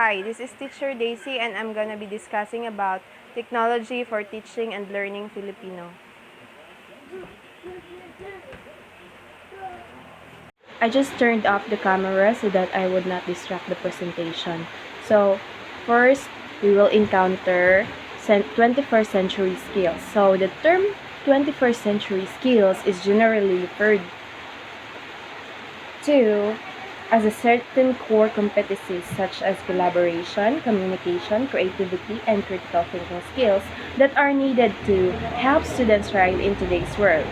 Hi, this is Teacher Daisy and I'm gonna be discussing about technology for teaching and learning Filipino. I just turned off the camera so that I would not distract the presentation. So, first, we will encounter 21st century skills. So, the term 21st century skills is generally referred to as a certain core competencies such as collaboration, communication, creativity, and critical thinking skills that are needed to help students thrive in today's world.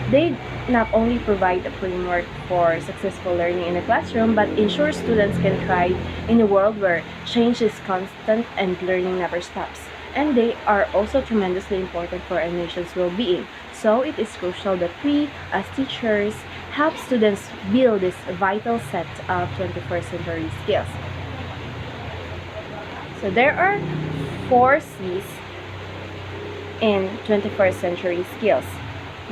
They not only provide a framework for successful learning in the classroom, but ensure students can thrive in a world where change is constant and learning never stops. And they are also tremendously important for a nation's well-being. So it is crucial that we, as teachers, help students build this vital set of 21st century skills. So there are 4 C's in 21st century skills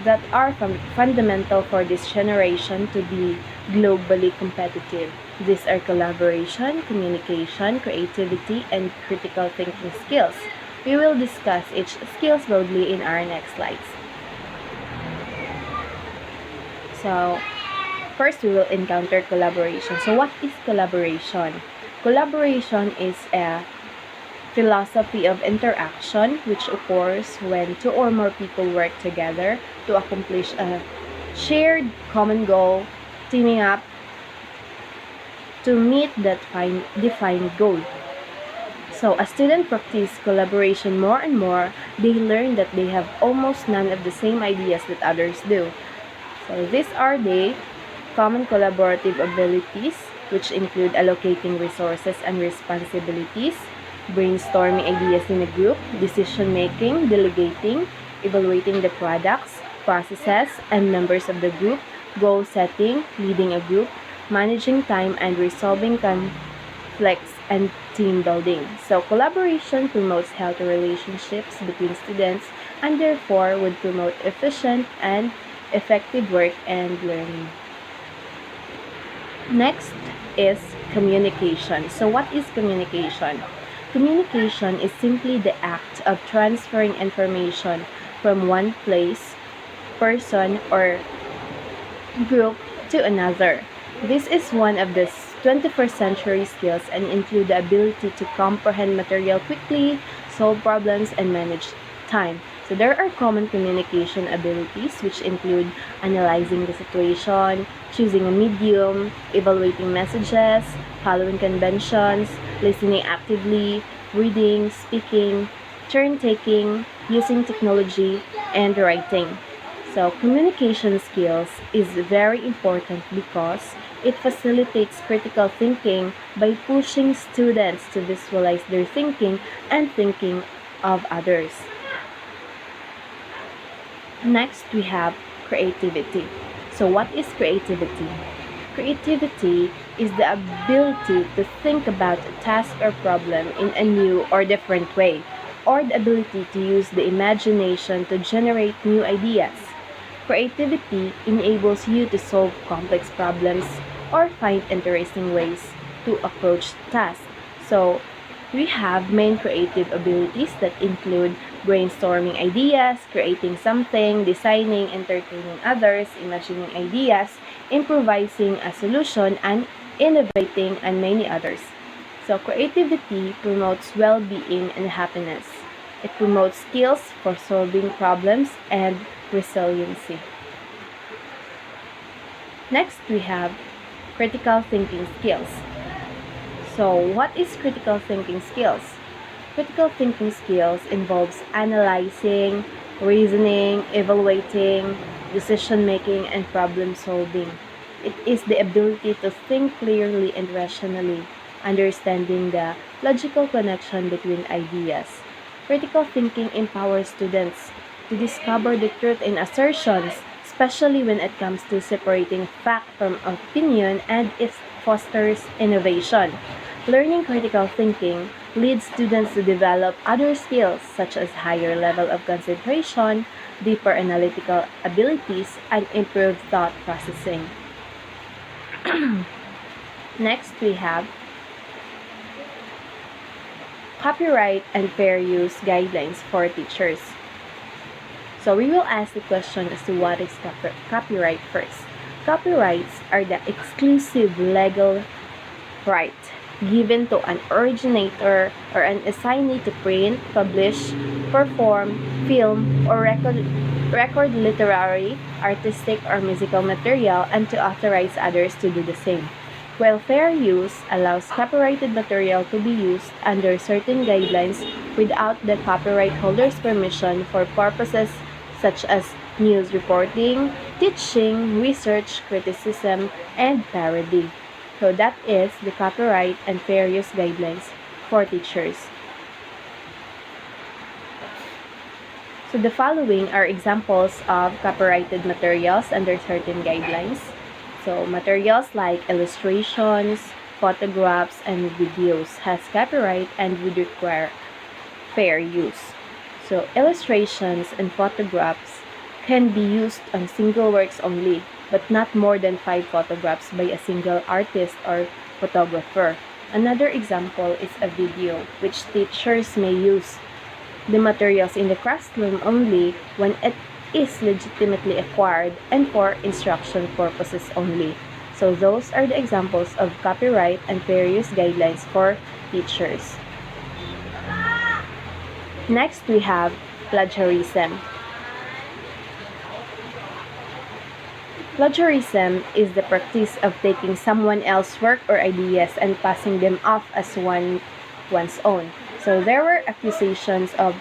that are fundamental for this generation to be globally competitive. These are collaboration, communication, creativity, and critical thinking skills. We will discuss each skills broadly in our next slides. So, first we will encounter collaboration. So, what is collaboration? Collaboration is a philosophy of interaction which occurs when 2 or more people work together to accomplish a shared common goal, teaming up to meet that defined goal. So as students practice collaboration more and more, they learn that they have almost none of the same ideas that others do. So these are the common collaborative abilities, which include allocating resources and responsibilities, brainstorming ideas in a group, decision-making, delegating, evaluating the products, processes, and members of the group, goal setting, leading a group, managing time, and resolving conflicts, and team building. So collaboration promotes healthy relationships between students and therefore would promote efficient and effective work and learning. Next is communication. So what is communication? Communication is simply the act of transferring information from one place, person, or group to another. This is one of the 21st century skills and include the ability to comprehend material quickly, solve problems, and manage time. So there are common communication abilities which include analyzing the situation, choosing a medium, evaluating messages, following conventions, listening actively, reading, speaking, turn-taking, using technology, and writing. So communication skills is very important because it facilitates critical thinking by pushing students to visualize their thinking and thinking of others. Next, we have creativity. So what is creativity? Creativity is the ability to think about a task or problem in a new or different way, or the ability to use the imagination to generate new ideas. Creativity enables you to solve complex problems or find interesting ways to approach tasks. So, we have main creative abilities that include brainstorming ideas, creating something, designing, entertaining others, imagining ideas, improvising a solution, and innovating, and many others. So creativity promotes well-being and happiness. It promotes skills for solving problems and resiliency. Next, we have critical thinking skills. So, what is critical thinking skills? Critical thinking skills involves analyzing, reasoning, evaluating, decision-making, and problem-solving. It is the ability to think clearly and rationally, understanding the logical connection between ideas. Critical thinking empowers students to discover the truth in assertions, especially when it comes to separating fact from opinion, and it fosters innovation. Learning critical thinking leads students to develop other skills such as higher level of concentration, deeper analytical abilities, and improved thought processing. Next, we have copyright and fair use guidelines for teachers. So we will ask the question as to what is copyright first. Copyrights are the exclusive legal right given to an originator or an assignee to print, publish, perform, film, or record literary, artistic, or musical material, and to authorize others to do the same. While fair use allows copyrighted material to be used under certain guidelines without the copyright holder's permission for purposes such as news reporting, teaching, research, criticism, and parody. So that is the copyright and fair use guidelines for teachers. So the following are examples of copyrighted materials under certain guidelines. So materials like illustrations, photographs, and videos has copyright and would require fair use. So illustrations and photographs can be used on single works only, but not more than 5 photographs by a single artist or photographer. Another example is a video, which teachers may use the materials in the classroom only when it is legitimately acquired and for instruction purposes only. So those are the examples of copyright and fair use guidelines for teachers. Next, we have plagiarism. Plagiarism is the practice of taking someone else's work or ideas and passing them off as one's own. So there were accusations of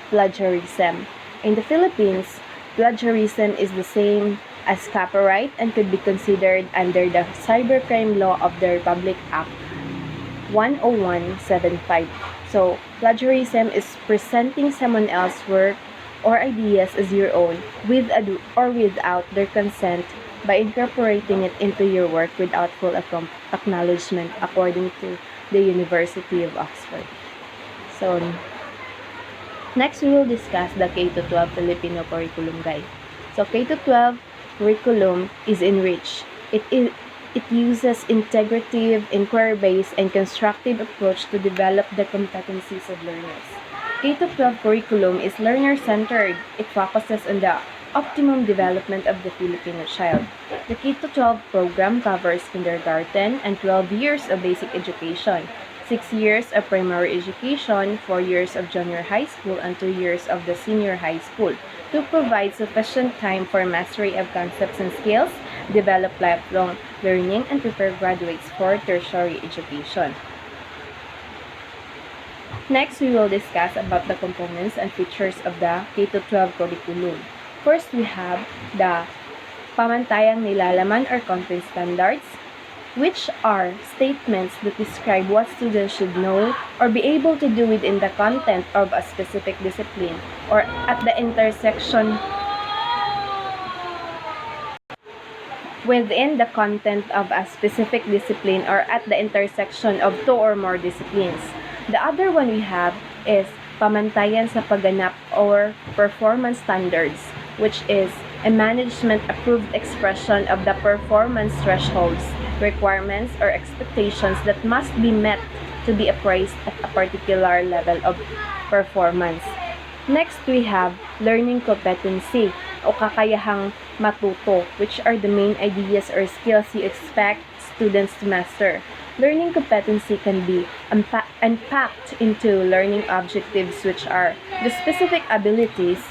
plagiarism. In the Philippines, plagiarism is the same as copyright and could be considered under the Cybercrime Law of the Republic Act 10175. So, plagiarism is presenting someone else's work or ideas as your own with or without their consent by incorporating it into your work without full acknowledgement, according to the University of Oxford. So, next we will discuss the K-12 Filipino curriculum guide. So, K-12 curriculum is enriched. It uses integrative, inquiry-based, and constructive approach to develop the competencies of learners. K-12 curriculum is learner-centered. It focuses on the optimum development of the Filipino child. The K-12 program covers kindergarten and 12 years of basic education, 6 years of primary education, 4 years of junior high school, and 2 years of the senior high school to provide sufficient time for mastery of concepts and skills, develop lifelong learning, and prepare graduates for tertiary education. Next, we will discuss about the components and features of the K-12 curriculum. First, we have the pamantayang nilalaman or content standards, which are statements that describe what students should know or be able to do within the content of a specific discipline or at the intersection within the content of a specific discipline or at the intersection of 2 or more disciplines. The other one we have is pamantayan sa pagganap or performance standards, which is a management-approved expression of the performance thresholds, requirements, or expectations that must be met to be appraised at a particular level of performance. Next, we have learning competency o kakayahang matuto, which are the main ideas or skills you expect students to master. Learning competency can be unpacked into learning objectives, which are the specific abilities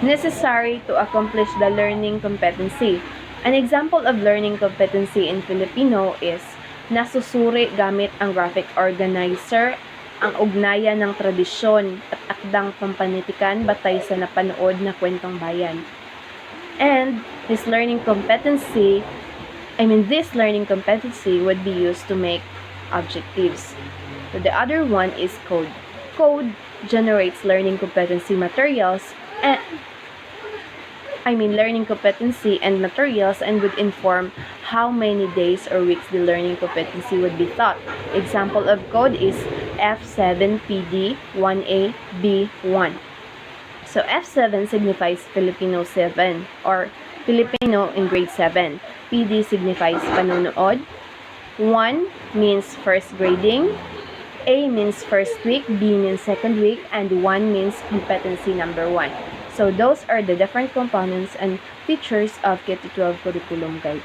necessary to accomplish the learning competency. An example of learning competency in Filipino is nasusuri gamit ang graphic organizer ang ugnayan ng tradisyon at akdang pampanitikan batay sa napanood na kwentong bayan. And this learning competency would be used to make objectives. So the other one is code. Code generates learning competency materials learning competency and materials and would inform how many days or weeks the learning competency would be taught. Example of code is F7PD1AB1. So F7 signifies Filipino 7 or Filipino in grade 7. PD signifies panonood. 1 means first grading. A means first week, B means second week, and 1 means competency number 1. So those are the different components and features of K-12 curriculum guide.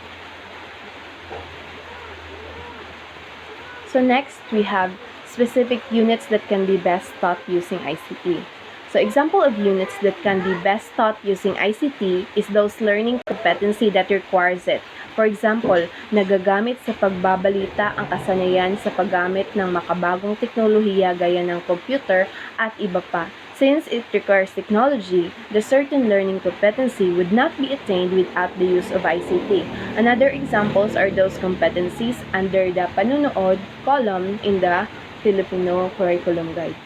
So next, we have specific units that can be best taught using ICT. So example of units that can be best taught using ICT is those learning competency that requires it. For example, nagagamit sa pagbabalita ang kasanayan sa paggamit ng makabagong teknolohiya gaya ng computer at iba pa. Since it requires technology, the certain learning competency would not be attained without the use of ICT. Another examples are those competencies under the panunood column in the Filipino curriculum guide.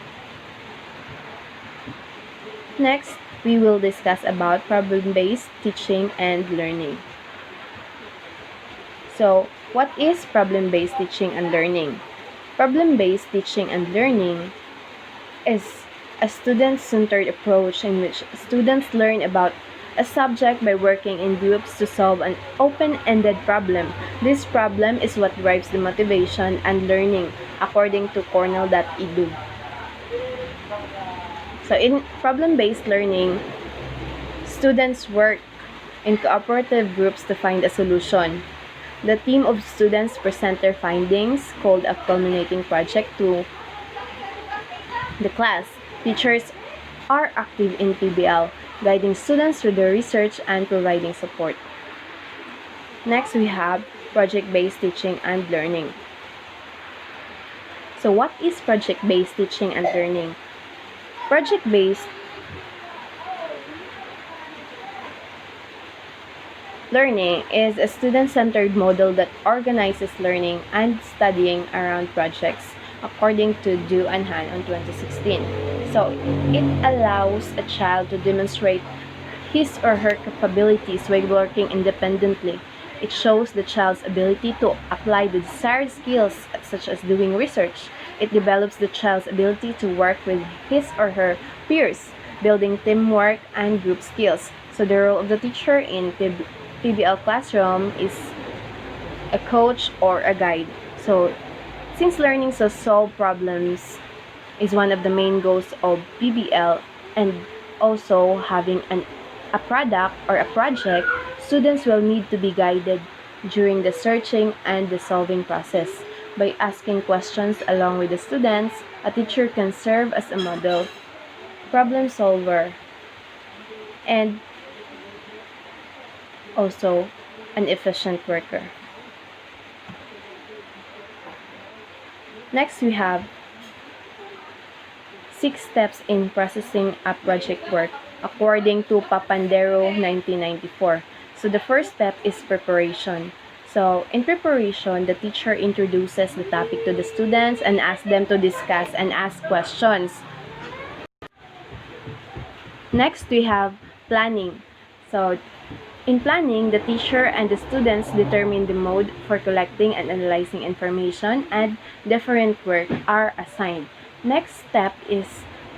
Next, we will discuss about problem-based teaching and learning. So, what is problem-based teaching and learning? Problem-based teaching and learning is a student-centered approach in which students learn about a subject by working in groups to solve an open-ended problem. This problem is what drives the motivation and learning, according to Cornell.edu. So in problem-based learning, students work in cooperative groups to find a solution. The team of students present their findings, called a culminating project, to the class. Teachers are active in PBL, guiding students through their research and providing support. Next, we have project-based teaching and learning. So what is project-based teaching and learning? Project-based learning is a student-centered model that organizes learning and studying around projects, according to Du and Han on 2016. So, it allows a child to demonstrate his or her capabilities while working independently. It shows the child's ability to apply the desired skills, such as doing research. It develops the child's ability to work with his or her peers, building teamwork and group skills. So, the role of the teacher in PBL classroom is a coach or a guide. So, since learning to solve problems is one of the main goals of PBL, and also having a product or a project, students will need to be guided during the searching and the solving process. By asking questions along with the students, a teacher can serve as a model, problem solver, and also an efficient worker. Next, we have 6 steps in processing a project work, according to Papandero 1994. So the first step is preparation. So in preparation, the teacher introduces the topic to the students and asks them to discuss and ask questions. Next, we have planning. So in planning, the teacher and the students determine the mode for collecting and analyzing information, and different work are assigned. Next step is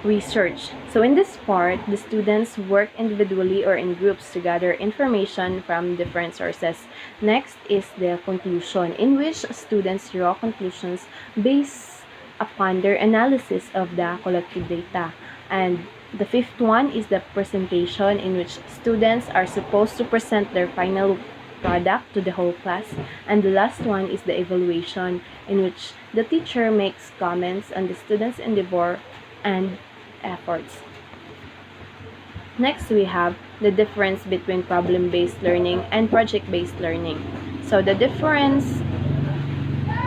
research. So in this part, the students work individually or in groups to gather information from different sources. Next is the conclusion, in which students draw conclusions based upon their analysis of the collected data. And the fifth one is the presentation, in which students are supposed to present their final product to the whole class. And the last one is the evaluation, in which the teacher makes comments on the students' endeavor and efforts. Next, we have the difference between problem-based learning and project-based learning. So the difference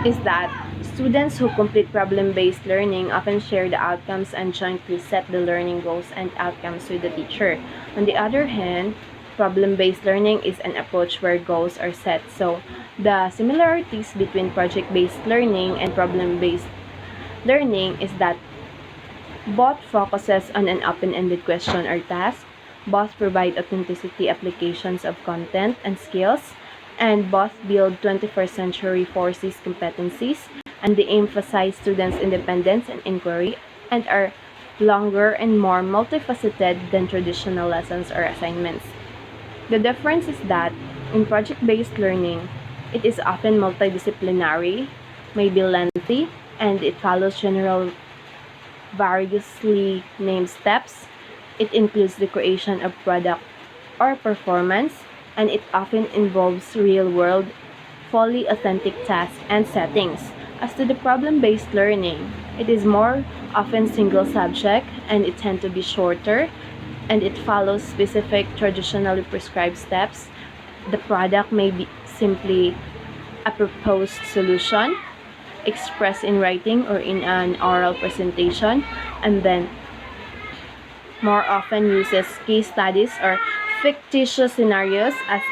is that students who complete problem-based learning often share the outcomes and jointly set the learning goals and outcomes with the teacher. On the other hand, problem-based learning is an approach where goals are set. So the similarities between project-based learning and problem-based learning is that both focuses on an open-ended question or task, both provide authenticity applications of content and skills, and both build 21st century forces competencies, and they emphasize students' independence and inquiry, and are longer and more multifaceted than traditional lessons or assignments. The difference is that in project-based learning, it is often multidisciplinary, may be lengthy, and it follows general variously named steps. It includes the creation of product or performance, and it often involves real-world, fully authentic tasks and settings. As to the problem-based learning, it is more often single subject, and it tends to be shorter, and it follows specific traditionally prescribed steps. The product may be simply a proposed solution expressed in writing or in an oral presentation, and then more often uses case studies or fictitious scenarios as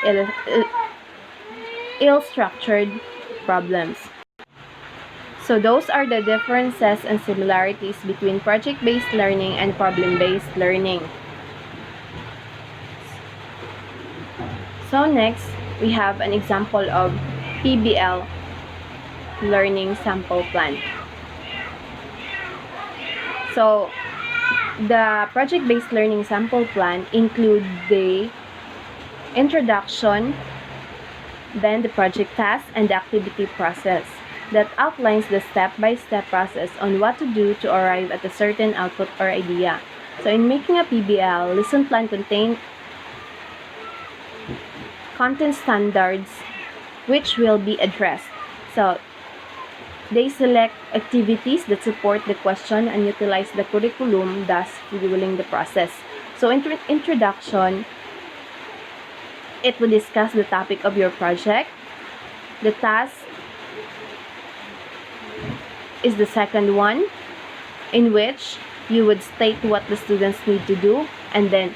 ill-structured problems. So those are the differences and similarities between project-based learning and problem-based learning. So next, we have an example of PBL learning sample plan. So the project-based learning sample plan include the introduction, then the project task, and the activity process that outlines the step-by-step process on what to do to arrive at a certain output or idea. So in making a PBL, lesson plan contain content standards which will be addressed. So they select activities that support the question and utilize the curriculum, thus fueling the process. So introduction, it will discuss the topic of your project. The task is the second one, in which you would state what the students need to do, and then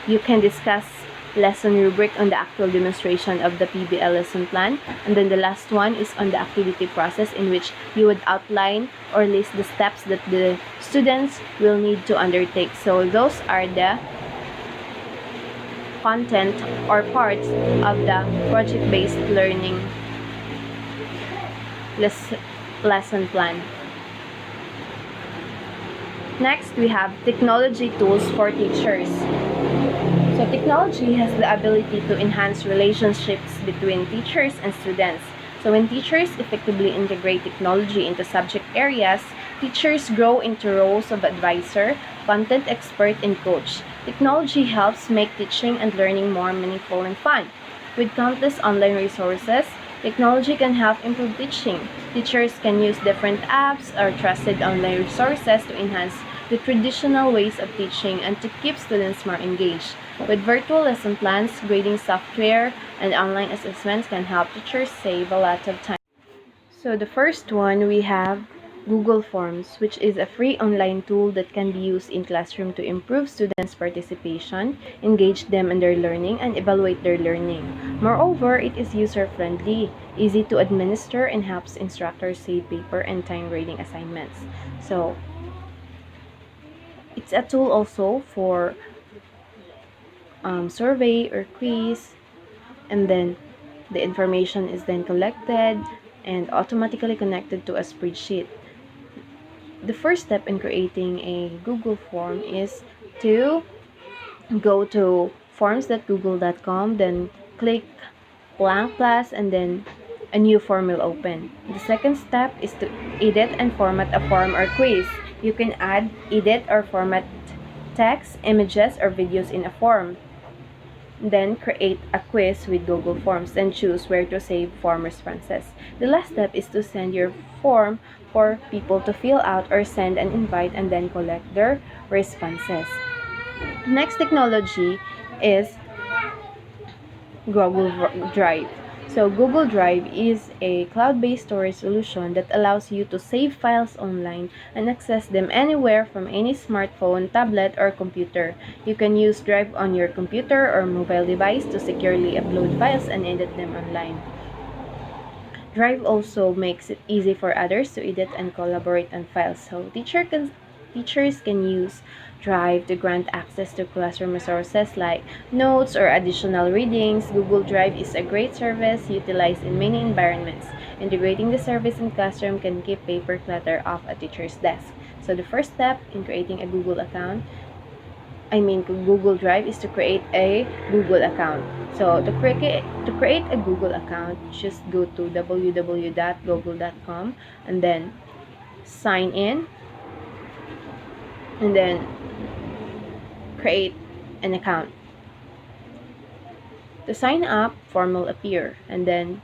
you can discuss lesson rubric on the actual demonstration of the PBL lesson plan. And then the last one is on the activity process, in which you would outline or list the steps that the students will need to undertake. So those are the content or parts of the project-based learning lesson plan. Next, we have technology tools for teachers. So technology has the ability to enhance relationships between teachers and students. So when teachers effectively integrate technology into subject areas, teachers grow into roles of advisor, content expert, and coach. Technology helps make teaching and learning more meaningful and fun. With countless online resources, technology can help improve teaching. Teachers can use different apps or trusted online resources to enhance the traditional ways of teaching and to keep students more engaged. With virtual lesson plans, grading software, and online assessments can help teachers save a lot of time. So the first one, we have Google Forms, which is a free online tool that can be used in classroom to improve students' participation, engage them in their learning, and evaluate their learning. Moreover, it is user-friendly, easy to administer, and helps instructors save paper and time grading assignments. So it's a tool also for survey or quiz, and then the information is then collected and automatically connected to a spreadsheet. The first step in creating a Google form is to go to forms.google.com, then click blank plus, and then a new form will open. The second step is to edit and format a form or quiz. You can add, edit, or format text, images, or videos in a form. Then create a quiz with Google Forms and choose where to save form responses. The last step is to send your form for people to fill out or send an invite and then collect their responses. Next technology is Google Drive. So Google Drive is a cloud-based storage solution that allows you to save files online and access them anywhere from any smartphone, tablet, or computer. You can use Drive on your computer or mobile device to securely upload files and edit them online. Drive also makes it easy for others to edit and collaborate on files. So teachers can use Drive to grant access to classroom resources like notes or additional readings. Google Drive is a great service utilized in many environments. Integrating the service in classroom can keep paper clutter off a teacher's desk. So the first step in creating a Google Drive is to create a Google account. So to create a Google account, just go to www.google.com and then sign in, and then create an account. To sign up, form will appear, and then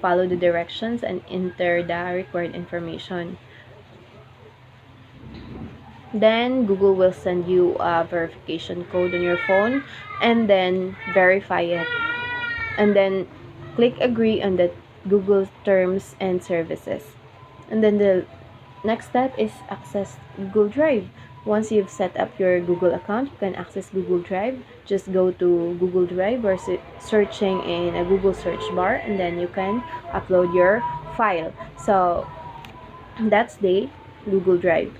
follow the directions and enter the required information. Then Google will send you a verification code on your phone, and then verify it. And then click agree on the Google terms and services. And then the next step is access Google Drive. Once you've set up your Google account, you can access Google Drive. Just go to Google Drive or searching in a Google search bar, and then you can upload your file. So that's the Google Drive.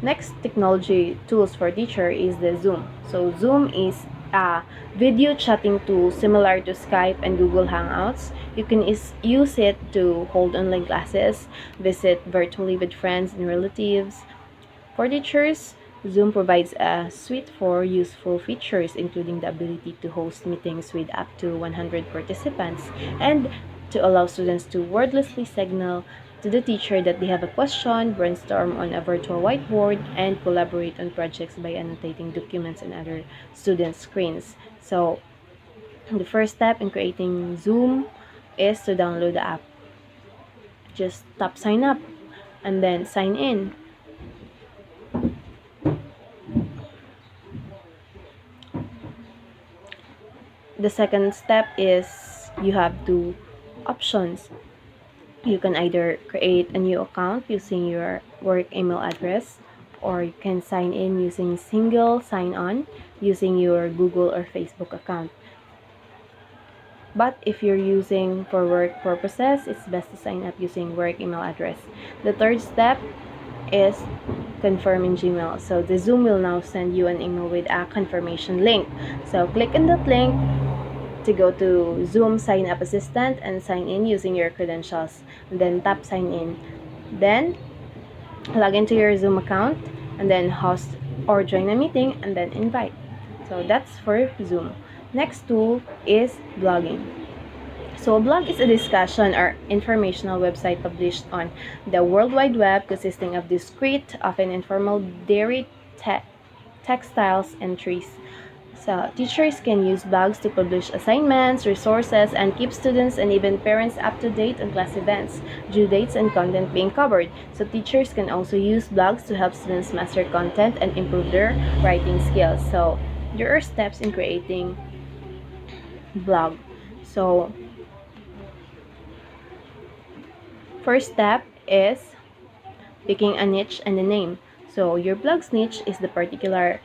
Next technology tools for teacher is the Zoom. So Zoom is a video chatting tool similar to Skype and Google Hangouts. You can use it to hold online classes, visit virtually with friends and relatives. For teachers, Zoom provides a suite for useful features, including the ability to host meetings with up to 100 participants and to allow students to wordlessly signal to the teacher that they have a question, brainstorm on a virtual whiteboard, and collaborate on projects by annotating documents on other students' screens. So, the first step in creating Zoom is to download the app. Just tap sign up and then sign in. The second step is you have two options. You can either create a new account using your work email address, or you can sign in using single sign-on using your Google or Facebook account. But if you're using for work purposes, it's best to sign up using work email address. The third step is confirm in Gmail. So the Zoom will now send you an email with a confirmation link. So click on that link to go to Zoom Sign Up Assistant and sign in using your credentials. And then tap sign in. Then log into your Zoom account and then host or join a meeting and then invite. So that's for Zoom. Next tool is blogging. So a blog is a discussion or informational website published on the World Wide Web consisting of discrete, often informal, diary textiles entries. So teachers can use blogs to publish assignments, resources, and keep students and even parents up to date on class events, due dates, and content being covered. So teachers can also use blogs to help students master content and improve their writing skills. So there are steps in creating blog. So first step is picking a niche and a name. So your blog's niche is the particular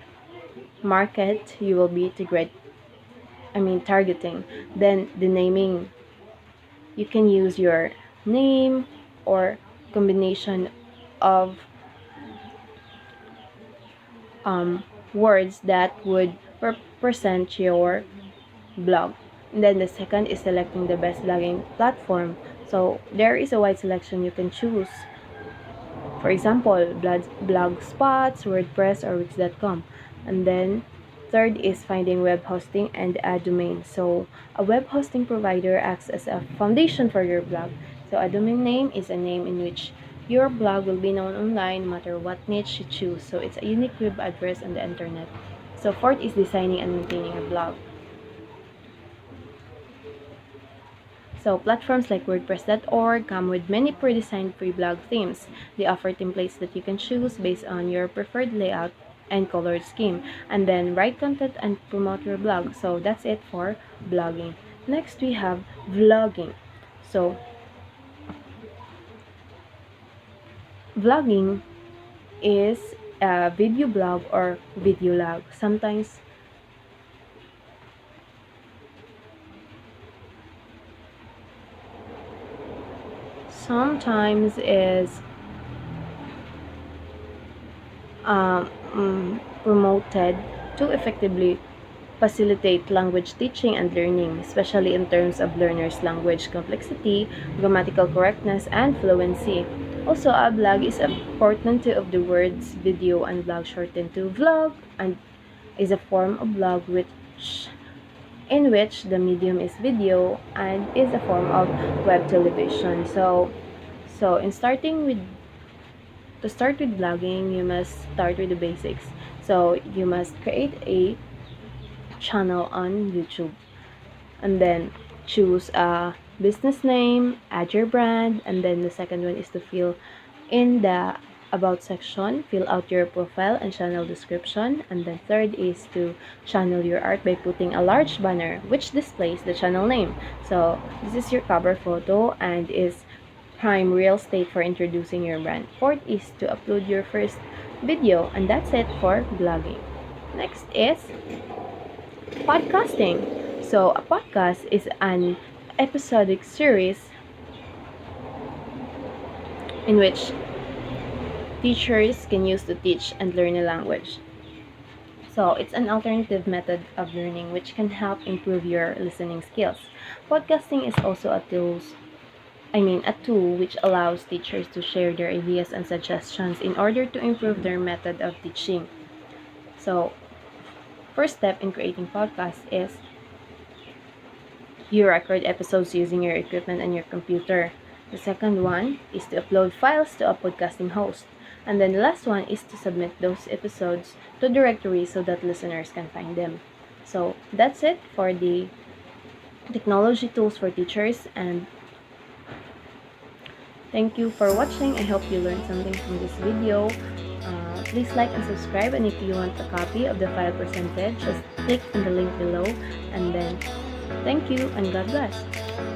market you will be targeting. Then the naming, you can use your name or combination of words that would represent your blog. And then the second is selecting the best blogging platform. So there is a wide selection you can choose. For example, Blogspot, WordPress, or Wix.com. And then third is finding web hosting and a domain. So a web hosting provider acts as a foundation for your blog. So a domain name is a name in which your blog will be known online no matter what niche you choose. So it's a unique web address on the internet. So fourth is designing and maintaining a blog. So platforms like WordPress.org come with many pre-designed free blog themes. They offer templates that you can choose based on your preferred layout and color scheme, and then write content and promote your blog. So that's it for blogging. Next we have vlogging. So vlogging is a video blog or video log. Sometimes is promoted to effectively facilitate language teaching and learning, especially in terms of learners' language complexity, grammatical correctness, and fluency. Also, a blog is a portmanteau of the words video and blog shortened to vlog, and is a form of blog in which the medium is video and is a form of web television. So in starting with to start with blogging, you must start with the basics. So you must create a channel on YouTube, and then choose a business name, add your brand, and then the second one is to fill in the about section, fill out your profile and channel description, and then third is to channel your art by putting a large banner which displays the channel name. So this is your cover photo and is prime real estate for introducing your brand. Fourth is to upload your first video, and that's it for blogging. Next is podcasting. So a podcast is an episodic series in which teachers can use to teach and learn a language. So it's an alternative method of learning which can help improve your listening skills. Podcasting is also a tool which allows teachers to share their ideas and suggestions in order to improve their method of teaching. So first step in creating podcasts is you record episodes using your equipment and your computer. The second one is to upload files to a podcasting host. And then the last one is to submit those episodes to directory so that listeners can find them. So that's it for the technology tools for teachers, and thank you for watching. I hope you learned something from this video. Please like and subscribe, and if you want a copy of the file percentage, just click on the link below, and then thank you and God bless.